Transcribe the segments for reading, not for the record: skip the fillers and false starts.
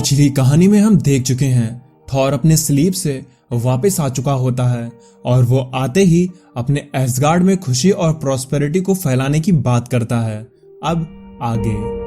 पिछली कहानी में हम देख चुके हैं थॉर अपने स्लीप से वापस आ चुका होता है और वो आते ही अपने एसगार्ड में खुशी और प्रॉस्पेरिटी को फैलाने की बात करता है। अब आगे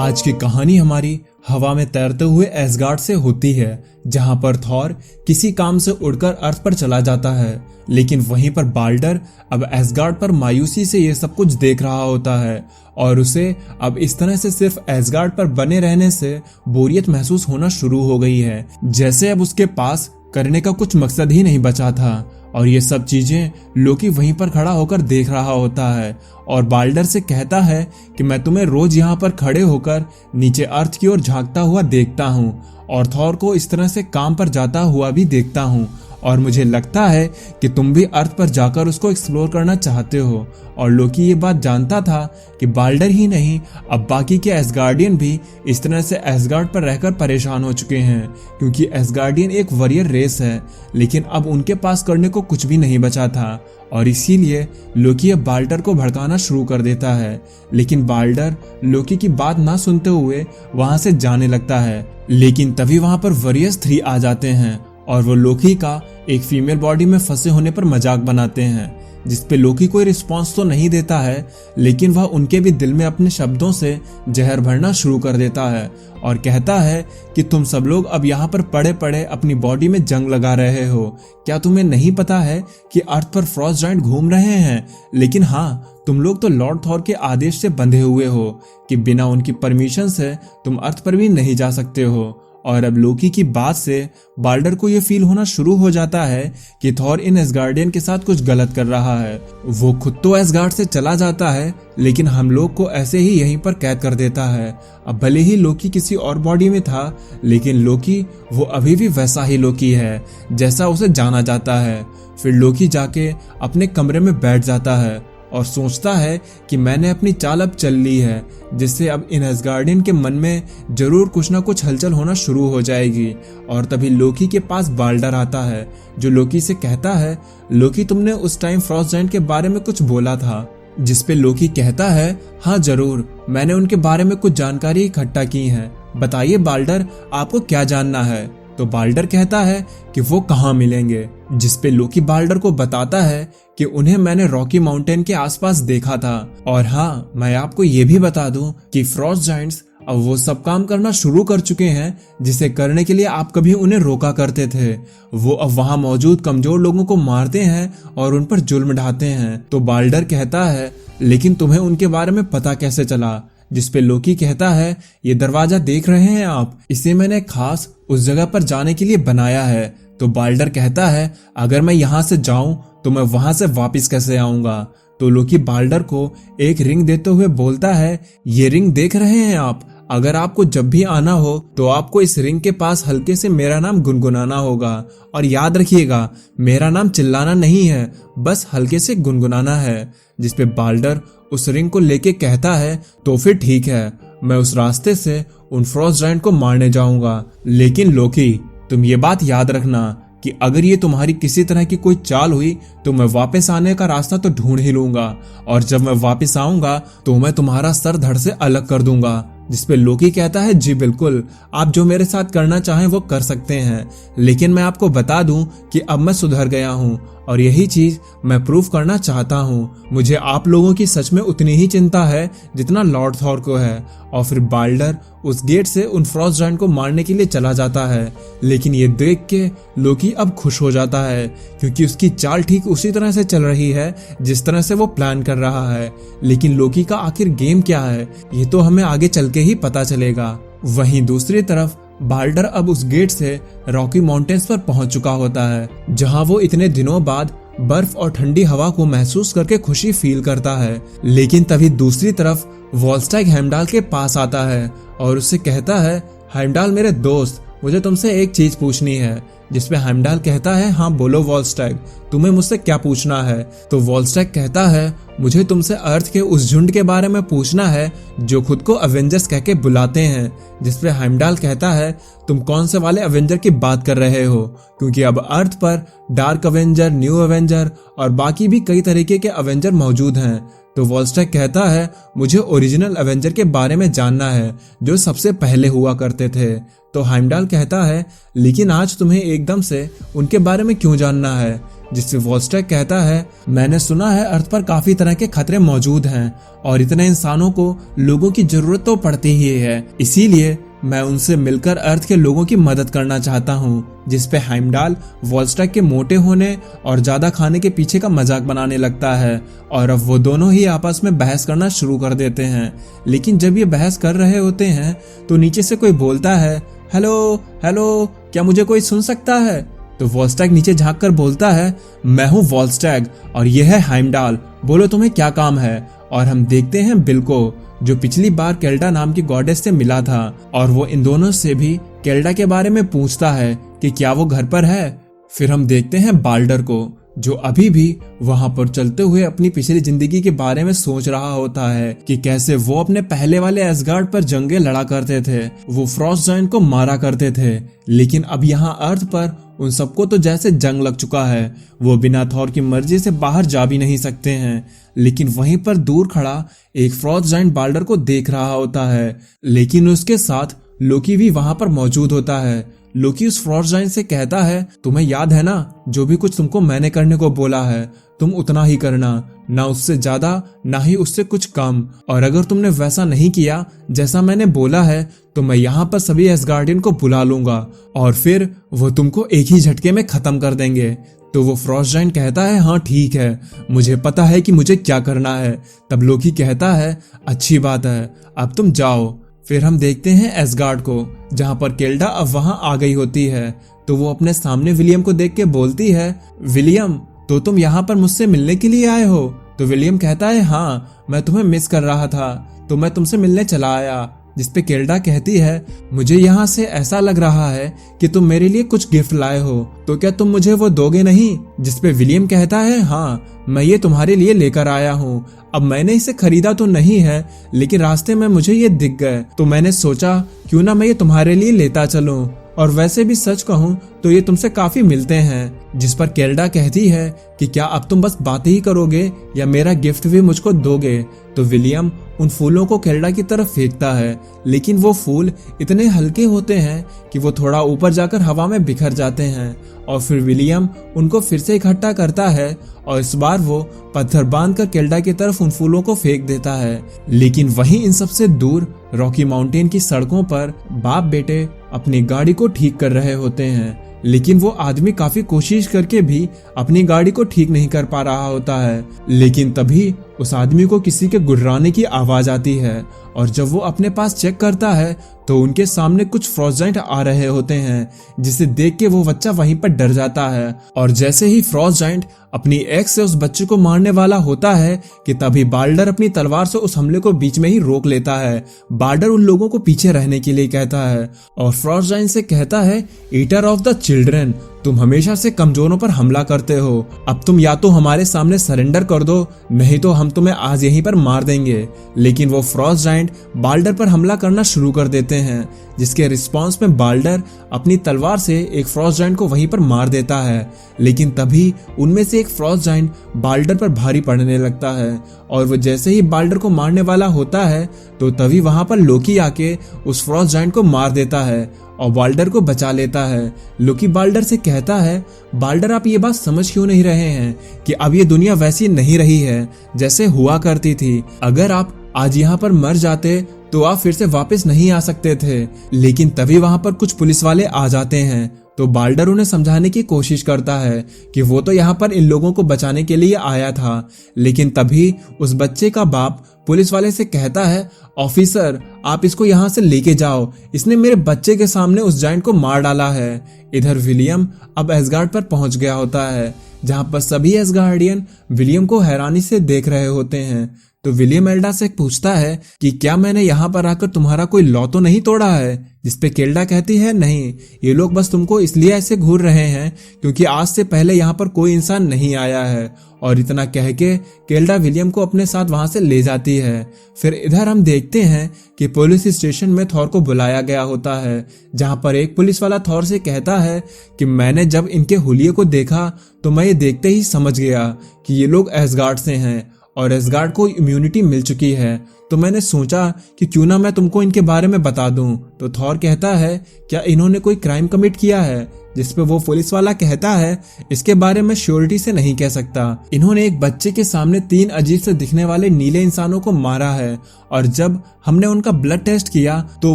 आज की कहानी हमारी हवा में तैरते हुए एसगार्ड से होती है, जहां पर थॉर किसी काम से उड़कर अर्थ पर चला जाता है। लेकिन वहीं पर बाल्डर अब एसगार्ड पर मायूसी से ये सब कुछ देख रहा होता है और उसे अब इस तरह से सिर्फ एसगार्ड पर बने रहने से बोरियत महसूस होना शुरू हो गई है, जैसे अब उसके पास करने का कुछ मकसद ही नहीं बचा था। और ये सब चीजें लोकी वहीं पर खड़ा होकर देख रहा होता है और बाल्डर से कहता है कि मैं तुम्हें रोज यहाँ पर खड़े होकर नीचे अर्थ की ओर झांकता हुआ देखता हूँ और थॉर को इस तरह से काम पर जाता हुआ भी देखता हूँ और मुझे लगता है कि तुम भी अर्थ पर जाकर उसको एक्सप्लोर करना चाहते हो। और लोकी ये बात जानता था कि बाल्डर ही नहीं, अब बाकी के एसगार्डियन भी इस तरह से एसगार्ड पर रहकर परेशान हो चुके हैं, क्योंकि एसगार्डियन एक वॉरियर रेस है, लेकिन अब उनके पास करने को कुछ भी नहीं बचा था और इसीलिए लोकी अब बाल्डर को भड़काना शुरू कर देता है। लेकिन बाल्डर लोकी की बात ना सुनते हुए वहां से जाने लगता है। लेकिन तभी वहां पर वॉरियर्स 3 आ जाते हैं और वो लोकी का एक फीमेल बॉडी में फंसे होने पर मजाक बनाते हैं, जिसपे लोकी कोई रिस्पॉन्स तो नहीं देता है, लेकिन वह उनके भी दिल में अपने शब्दों से जहर भरना शुरू कर देता है और कहता है कि तुम सब लोग अब यहाँ पर पड़े पड़े अपनी बॉडी में जंग लगा रहे हो। क्या तुम्हें नहीं पता है कि अर्थ पर फ्रॉस्ट जायंट घूम रहे हैं? लेकिन हाँ, तुम लोग तो लॉर्ड थॉर के आदेश से बंधे हुए हो कि बिना उनकी परमिशन से तुम अर्थ पर भी नहीं जा सकते हो। और अब लोकी की बात से बाल्डर को यह फील होना शुरू हो जाता है कि थॉर इन एसगार्डियन के साथ कुछ गलत कर रहा है। वो खुद तो एसगार्ड से चला जाता है, लेकिन हम लोग को ऐसे ही यहीं पर कैद कर देता है। अब भले ही लोकी किसी और बॉडी में था, लेकिन लोकी वो अभी भी वैसा ही लोकी है जैसा उसे जाना जाता है। फिर लोकी जाके अपने कमरे में बैठ जाता है और सोचता है कि मैंने अपनी चाल अब चल ली है, जिससे अब इन एसगार्डियन के मन में जरूर कुछ ना कुछ हलचल होना शुरू हो जाएगी। और तभी लोकी के पास बाल्डर आता है, जो लोकी से कहता है, लोकी तुमने उस टाइम फ्रॉस्ट जायंट के बारे में कुछ बोला था। जिसपे लोकी कहता है, हाँ जरूर, मैंने उनके बारे में कुछ जानकारी इकट्ठा की है। बताइए बाल्डर, आपको क्या जानना है? तो बाल्डर कहता है कि वो कहाँ मिलेंगे। जिसपे लोकी बाल्डर को बताता है कि उन्हें मैंने रॉकी माउंटेन के आसपास देखा था। और हाँ, मैं आपको ये भी बता दूं कि फ्रॉस्ट जायंट्स अब वो सब काम करना शुरू कर चुके हैं जिसे करने के लिए आप कभी उन्हें रोका करते थे। वो अब वहां मौजूद कमजोर लोगों को मारते हैं और उन पर जुल्म ढाते हैं। तो बाल्डर कहता है, लेकिन तुम्हें उनके बारे में पता कैसे चला? जिसपे लोकी कहता है, ये दरवाजा देख रहे हैं आप, इसे मैंने खास उस जगह पर जाने के लिए बनाया है। तो बाल्डर कहता है, अगर मैं यहाँ से जाऊं तो मैं वहां से वापस कैसे आऊंगा? तो लोकी बाल्डर को एक रिंग देते हुए बोलता है, ये रिंग देख रहे हैं आप, अगर आपको जब भी आना हो तो आपको इस रिंग के पास हल्के से मेरा नाम गुनगुनाना होगा। और याद रखिएगा, मेरा नाम चिल्लाना नहीं है, बस हल्के से गुनगुनाना है। जिसपे बाल्डर उस रिंग को लेके कहता है, तो फिर ठीक है, मैं उस रास्ते से उन फ्रॉस्ट जायंट को मारने जाऊंगा। लेकिन लोकी, तुम ये बात याद रखना कि अगर ये तुम्हारी किसी तरह की कोई चाल हुई तो मैं वापस आने का रास्ता तो ढूंढ ही लूंगा, और जब मैं वापस आऊंगा तो मैं तुम्हारा सर धड़ से अलग कर दूंगा। जिसपे लोकी कहता है, जी बिल्कुल, आप जो मेरे साथ करना चाहें वो कर सकते हैं, लेकिन मैं आपको बता दूं कि अब मैं सुधर गया हूं और यही चीज मैं प्रूफ करना चाहता हूं। मुझे आप लोगों की सच में उतनी ही चिंता है जितना लॉर्ड थॉर को है। और फिर बाल्डर उस गेट से उन फ्रॉस्ट जायंट को मारने के लिए चला जाता है। लेकिन ये देख के लोकी अब खुश हो जाता है, क्योंकि उसकी चाल ठीक उसी तरह से चल रही है जिस तरह से वो प्लान कर रहा है। लेकिन लोकी का आखिर गेम क्या है, ये तो हमें आगे चल के ही पता चलेगा। वहीं दूसरी तरफ बाल्डर अब उस गेट से रॉकी माउंटेन्स पर पहुंच चुका होता है, जहां वो इतने दिनों बाद बर्फ और ठंडी हवा को महसूस करके खुशी फील करता है। लेकिन तभी दूसरी तरफ वॉलस्टैग हेमडाल के पास आता है और उससे कहता है, हेमडाल मेरे दोस्त, मुझे तुमसे एक चीज पूछनी है। जिसपे हेमडाल कहता है, हाँ बोलो वॉलस्टैग, तुम्हें मुझसे क्या पूछना है? तो वॉलस्टैग कहता है, मुझे तुमसे अर्थ के उस झुंड के बारे में पूछना है जो खुद को अवेंजर्स कह के बुलाते हैं। जिसपे हाइमडाल कहता है, तुम कौन से वाले अवेंजर की बात कर रहे हो, क्योंकि अब अर्थ पर डार्क अवेंजर, न्यू अवेंजर और बाकी भी कई तरीके के अवेंजर मौजूद हैं। तो वॉलस्टैग कहता है, मुझे ओरिजिनल अवेंजर के बारे में जानना है जो सबसे पहले हुआ करते थे। तो हाइमडाल कहता है, लेकिन आज तुम्हें एकदम से उनके बारे में क्यों जानना है। जिससे वॉलस्टैग कहता है, मैंने सुना है अर्थ पर काफी तरह के खतरे मौजूद हैं और इतने इंसानों को लोगों की जरूरत तो पड़ती ही है, इसीलिए मैं उनसे मिलकर अर्थ के लोगों की मदद करना चाहता हूँ। जिसपे हाइमडाल वॉलस्टैग के मोटे होने और ज्यादा खाने के पीछे का मजाक बनाने लगता है और अब वो दोनों ही आपस में बहस करना शुरू कर देते हैं। लेकिन जब ये बहस कर रहे होते हैं तो नीचे से कोई बोलता है, हेलो हेलो, क्या मुझे कोई सुन सकता है। तो वॉलस्टैग नीचे झांक कर बोलता है, मैं हूँ वॉलस्टैग और यह है हाइमडाल, बोलो तुम्हें क्या काम है। और हम देखते हैं बिल को, जो पिछली बार केल्डा नाम की गॉडेस से मिला था और वो इन दोनों से भी केल्डा के बारे में पूछता है कि क्या वो घर पर है। फिर हम देखते हैं बाल्डर को, जो अभी भी वहां पर चलते हुए अपनी पिछली जिंदगी के बारे में सोच रहा होता है कि कैसे वो अपने पहले वाले एसगार्ड पर जंगे लड़ा करते थे, वो फ्रॉस्ट जायंट को मारा करते थे। लेकिन अब यहाँ अर्थ पर उन सबको तो जैसे जंग लग चुका है, वो बिना थॉर की मर्जी से बाहर जा भी नहीं सकते हैं। लेकिन वहीं पर दूर खड़ा एक फ्रॉस्ट जायंट बाल्डर को देख रहा होता है, लेकिन उसके साथ लोकी भी वहां पर मौजूद होता है। लोकी उस फ्रॉस्ट जायंट से कहता है, तुम्हें याद है ना, जो भी कुछ तुमको मैंने करने को बोला है तुम उतना ही करना, ना उससे ज्यादा ना ही उससे कुछ कम। और अगर तुमने वैसा नहीं किया जैसा मैंने बोला है तो मैं यहाँ पर सभी एसगार्डियन को बुला लूंगा और फिर वो तुमको एक ही झटके में खत्म कर देंगे। तो वो फ्रॉस्ट जायंट कहता है, हाँ ठीक है, मुझे पता है कि मुझे क्या करना है। तब लोकी कहता है, अच्छी बात है, अब तुम जाओ। फिर हम देखते हैं एसगार्ड को, जहां पर केल्डा अब वहां आ गई होती है। तो वो अपने सामने विलियम को देख के बोलती है, विलियम तो तुम यहाँ पर मुझसे मिलने के लिए आए हो। तो विलियम कहता है, हाँ मैं तुम्हें मिस कर रहा था तो मैं तुमसे मिलने चला आया। जिसपे केल्डा कहती है, मुझे यहाँ से ऐसा लग रहा है कि तुम मेरे लिए कुछ गिफ्ट लाए हो, तो क्या तुम मुझे वो दोगे नहीं। जिसपे विलियम कहता है, हाँ मैं ये तुम्हारे लिए लेकर आया हूँ। अब मैंने इसे खरीदा तो नहीं है, लेकिन रास्ते में मुझे ये दिख गए तो मैंने सोचा क्यों ना मैं ये तुम्हारे लिए लेता चलूं। और वैसे भी सच कहूं तो ये तुमसे काफी मिलते हैं। जिस पर केल्डा कहती है कि क्या अब तुम बस बातें ही करोगे या मेरा गिफ्ट भी मुझको दोगे। तो विलियम उन फूलों को केल्डा की तरफ फेंकता है, लेकिन वो फूल इतने हल्के होते हैं कि वो थोड़ा ऊपर जाकर हवा में बिखर जाते हैं। और फिर विलियम उनको फिर से इकट्ठा करता है और इस बार वो पत्थर बांधकर केल्डा की तरफ उन फूलों को फेंक देता है। लेकिन वहीं इन सबसे दूर रॉकी माउंटेन की सड़कों पर बाप बेटे अपनी गाड़ी को ठीक कर रहे होते हैं, लेकिन वो आदमी काफी कोशिश करके भी अपनी गाड़ी को ठीक नहीं कर पा रहा होता है। लेकिन तभी उस आदमी को किसी के गुर्राने की आवाज आती है और जब वो अपने पास चेक करता है तो उनके सामने कुछ फ्रॉस्ट जायंट आ रहे होते हैं, जिसे देख के वो बच्चा वहीं पर डर जाता है। और जैसे ही फ्रॉस्ट जायंट अपनी एक्स से उस बच्चे को मारने वाला होता है कि तभी बाल्डर अपनी तलवार से उस हमले को बीच में ही रोक लेता है। बाल्डर उन लोगों को पीछे रहने के लिए कहता है और फ्रॉस्ट जायंट से कहता है, ईटर ऑफ द चिल्ड्रन, तुम हमेशा से कमजोरों पर हमला करते हो। अब तुम या तो हमारे सामने सरेंडर कर दो, नहीं तो हम तुम्हें आज यहीं पर मार देंगे। लेकिन वो फ्रॉस्ट जायंट बाल्डर पर हमला करना शुरू कर देते हैं, जिसके रिस्पांस में बाल्डर अपनी तलवार से एक फ्रॉस्ट जायंट को वहीं पर मार देता है। लेकिन तभी उनमें से एक फ्रॉस्ट जायंट बाल्डर पर भारी पड़ने लगता है और वो जैसे ही बाल्डर को मारने वाला होता है तो तभी वहां पर लोकी आके उस फ्रॉस्ट जायंट को मार देता है और बाल्डर को बचा लेता है। लोकी बाल्डर से कहता है, बाल्डर आप ये बात समझ क्यों नहीं रहे हैं कि अब ये दुनिया वैसी नहीं रही है जैसे हुआ करती थी। अगर आप आज यहाँ पर मर जाते तो आप फिर से वापस नहीं आ सकते थे। लेकिन तभी वहां पर कुछ पुलिस वाले आ जाते हैं तो बाल्डर उन्हें समझाने की कोशिश करता है कि वो तो यहाँ पर इन लोगों को बचाने के लिए आया था। लेकिन तभी उस बच्चे का बाप पुलिस वाले से कहता है, ऑफिसर आप इसको यहाँ से लेके जाओ, इसने मेरे बच्चे के सामने उस जायंट को मार डाला है। इधर विलियम अब एसगार्ड पर पहुंच गया होता है, जहाँ पर सभी एसगार्डियन विलियम को हैरानी से देख रहे होते हैं। तो विलियम एल्डा से पूछता है कि क्या मैंने यहाँ पर आकर तुम्हारा कोई लॉ तो नहीं तोड़ा है, जिसपे केल्डा कहती है नहीं, ये लोग बस तुमको इसलिए ऐसे घूर रहे हैं क्योंकि आज से पहले यहाँ पर कोई इंसान नहीं आया है। और इतना कह के केल्डा विलियम को अपने साथ वहां से ले जाती है। फिर इधर हम देखते हैं कि पुलिस स्टेशन में थॉर को बुलाया गया होता है, जहां पर एक पुलिस वाला थॉर से कहता है कि मैंने जब इनके हुलिये को देखा तो मैं ये देखते ही समझ गया कि ये लोग एसगार्ड से हैं और एसगार्ड को इम्यूनिटी मिल चुकी है, तो मैंने सोचा कि क्यों ना मैं तुमको इनके बारे में बता दूं। तो थॉर कहता है क्या इन्होंने कोई क्राइम कमिट किया है, जिसपे वो पुलिस वाला कहता है इसके बारे में श्योरिटी से नहीं कह सकता। इन्होंने एक बच्चे के सामने 3 अजीब से दिखने वाले नीले इंसानों को मारा है और जब हमने उनका ब्लड टेस्ट किया तो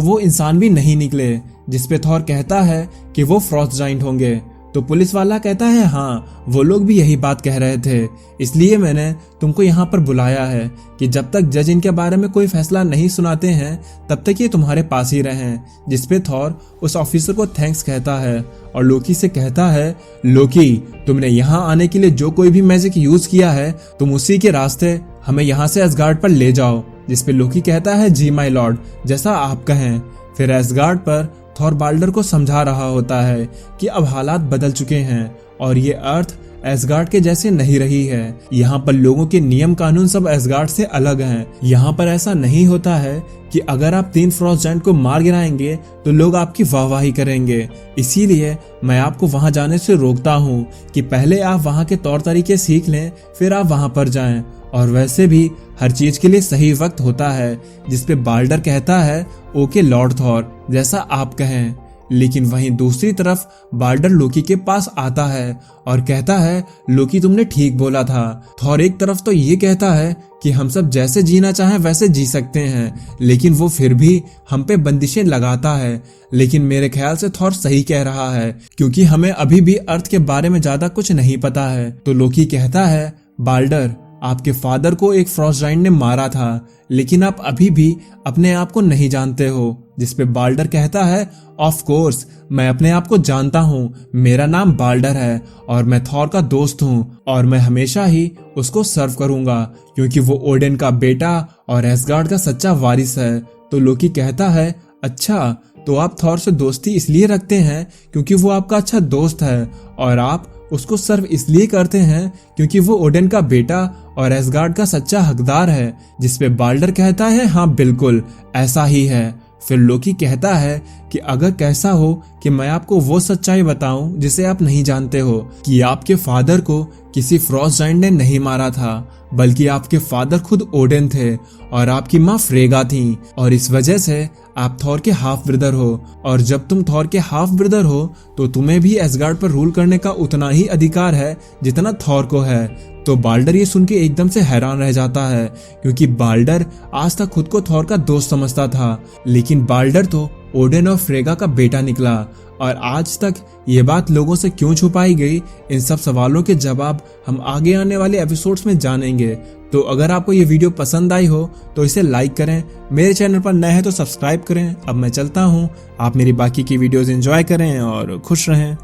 वो इंसान भी नहीं निकले, जिसपे थॉर कहता है कि वो फ्रॉस्ट जाइंट होंगे। तो पुलिस वाला कहता है हाँ, वो लोग भी यही बात कह रहे थे, इसलिए मैंने तुमको यहाँ पर बुलाया है कि जब तक जज इनके बारे में कोई फैसला नहीं सुनाते हैं तब तक ये तुम्हारे पास ही रहें। जिसपे थॉर उस ऑफिसर को थैंक्स कहता है और लोकी से कहता है लोकी, तुमने यहाँ आने के लिए जो कोई भी मैजिक यूज किया है तुम उसी के रास्ते हमें यहाँ से एसगार्ड पर ले जाओ। जिसपे लोकी कहता है जी माय लॉर्ड, जैसा आप कहें। फिर एसगार्ड पर थॉर बाल्डर को समझा रहा होता है कि अब हालात बदल चुके हैं और ये अर्थ एसगार्ड के जैसे नहीं रही है। यहाँ पर लोगों के नियम कानून सब एसगार्ड से अलग हैं। यहाँ पर ऐसा नहीं होता है कि अगर आप 3 फ्रॉस्ट जाइंट को मार गिराएंगे तो लोग आपकी वाहवाही करेंगे। इसीलिए मैं आपको वहां जाने से रोकता हूँ कि पहले आप वहां के तौर तरीके सीख लें, फिर आप वहां पर जाएं। और वैसे भी हर चीज के लिए सही वक्त होता है। जिसपे बाल्डर कहता है ओके लॉर्ड थॉर, जैसा आप कहें। लेकिन वहीं दूसरी तरफ बाल्डर लोकी के पास आता है और कहता है लोकी तुमने ठीक बोला था। थॉर एक तरफ तो ये कहता है कि हम सब जैसे जीना चाहें वैसे जी सकते हैं, लेकिन वो फिर भी हम पे बंदिशें लगाता है। लेकिन मेरे ख्याल से थॉर सही कह रहा है क्योंकि हमें अभी भी अर्थ के बारे में ज्यादा कुछ नहीं पता है। तो लोकी कहता है बाल्डर, आपके फादर को एक फ्रॉस्ट जाइंट ने मारा था, लेकिन आप अभी भी अपने आप को नहीं जानते हो। जिसपे बाल्डर कहता है ऑफ कोर्स मैं अपने आप को जानता हूँ, मेरा नाम बाल्डर है और मैं थॉर का दोस्त हूँ और मैं हमेशा ही उसको सर्व करूंगा क्योंकि वो ओडेन का बेटा और एसगार्ड का सच्चा वारिस है। तो लोकी कहता है अच्छा, तो आप थॉर से दोस्ती इसलिए रखते हैं क्योंकि वो आपका अच्छा दोस्त है और आप उसको सर्व इसलिए करते हैं क्योंकि वो ओडेन का बेटा और एसगार्ड का सच्चा हकदार है। जिसपे बाल्डर कहता है हाँ बिल्कुल ऐसा ही है। फिर लोकी कहता है कि अगर कैसा हो कि मैं आपको वो सच्चाई बताऊं जिसे आप नहीं जानते हो कि आपके फादर को किसी फ्रॉस्ट जाइंट ने नहीं मारा था, बल्कि आपके फादर खुद ओडेन थे और आपकी माँ फ्रेगा थी और इस वजह से आप थॉर के हाफ ब्रदर हो और जब तुम थॉर के हाफ ब्रदर हो तो तुम्हें भी एसगार्ड पर रूल करने का उतना ही अधिकार है जितना थॉर को है। तो बाल्डर ये सुन के एकदम से हैरान रह जाता है क्योंकि बाल्डर आज तक खुद को थॉर का दोस्त समझता था, लेकिन बाल्डर तो ओडेन और फ्रेगा का बेटा निकला। और आज तक ये बात लोगों से क्यों छुपाई गई, इन सब सवालों के जवाब हम आगे आने वाले एपिसोड्स में जानेंगे। तो अगर आपको ये वीडियो पसंद आई हो तो इसे लाइक करें, मेरे चैनल पर नए हैं तो सब्सक्राइब करें। अब मैं चलता हूँ, आप मेरी बाकी की वीडियोस एंजॉय करें और खुश रहें।